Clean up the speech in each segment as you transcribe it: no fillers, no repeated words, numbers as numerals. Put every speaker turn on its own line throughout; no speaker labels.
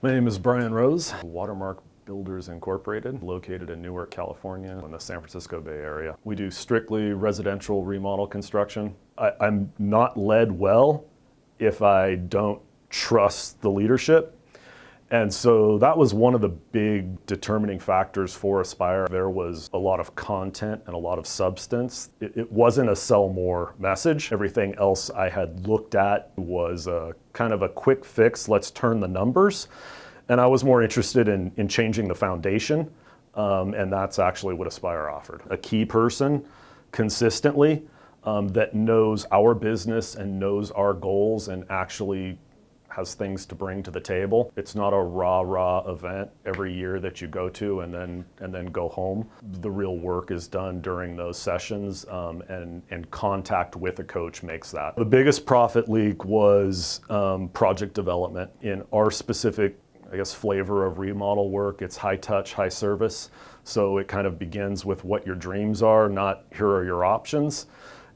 My name is Brian Rose, Watermark Builders Incorporated, located in Newark, California, in the San Francisco Bay Area. We do strictly residential remodel construction. I'm not led well if I don't trust the leadership. And so that was one of the big determining factors for Aspire. There was a lot of content and a lot of substance. It wasn't a sell more message. Everything else I had looked at was kind of a quick fix, let's turn the numbers. And I was more interested in changing the foundation. And that's actually what Aspire offered. A key person consistently that knows our business and knows our goals and actually has things to bring to the table. It's not a rah-rah event every year that you go to and then go home. The real work is done during those sessions, and contact with a coach makes that. The biggest profit leak was project development. In our specific, I guess, flavor of remodel work, it's high touch, high service. So it kind of begins with what your dreams are, not here are your options.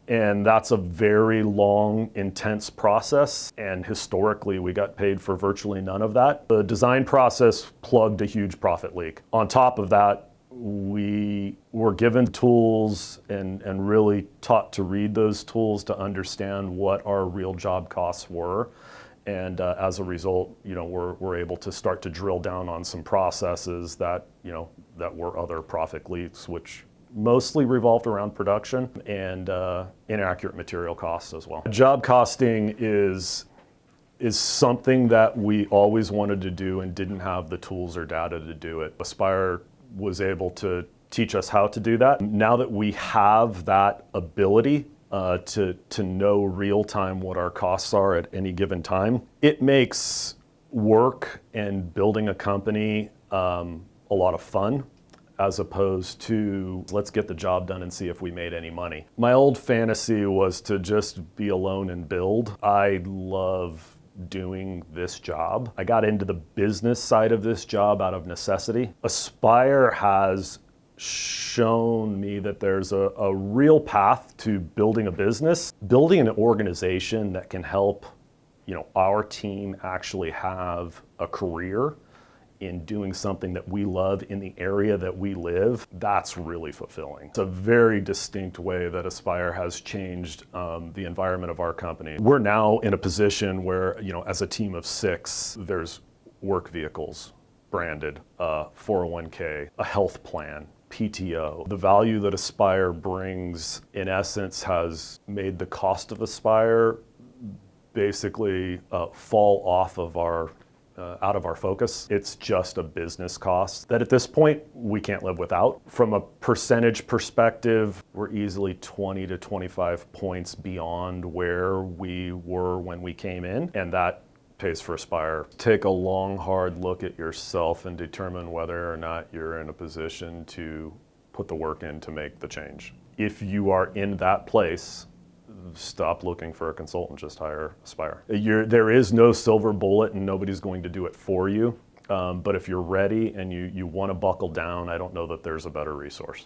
And that's a very long, intense process. And historically, we got paid for virtually none of that. The design process plugged a huge profit leak. On top of that, we were given tools and really taught to read those tools to understand what our real job costs were. And as a result, we're able to start to drill down on some processes that were other profit leaks, which mostly revolved around production and inaccurate material costs as well. Job costing is something that we always wanted to do and didn't have the tools or data to do it. Aspire was able to teach us how to do that. Now that we have that ability to know real time what our costs are at any given time, it makes work and building a company a lot of fun, as opposed to let's get the job done and see if we made any money. My old fantasy was to just be alone and build. I love doing this job. I got into the business side of this job out of necessity. Aspire has shown me that there's a real path to building a business, building an organization that can help our team actually have a career in doing something that we love in the area that we live. That's really fulfilling. It's a very distinct way that Aspire has changed the environment of our company. We're now in a position where, as a team of 6, there's work vehicles branded, 401k, a health plan, PTO. The value that Aspire brings, in essence, has made the cost of Aspire basically fall off of out of our focus. It's just a business cost that at this point we can't live without. From a percentage perspective, we're easily 20 to 25 points beyond where we were when we came in, and that pays for Aspire. Take a long, hard look at yourself and determine whether or not you're in a position to put the work in to make the change. If you are in that place, stop looking for a consultant, just hire Aspire. There is no silver bullet and nobody's going to do it for you. But if you're ready and you want to buckle down, I don't know that there's a better resource.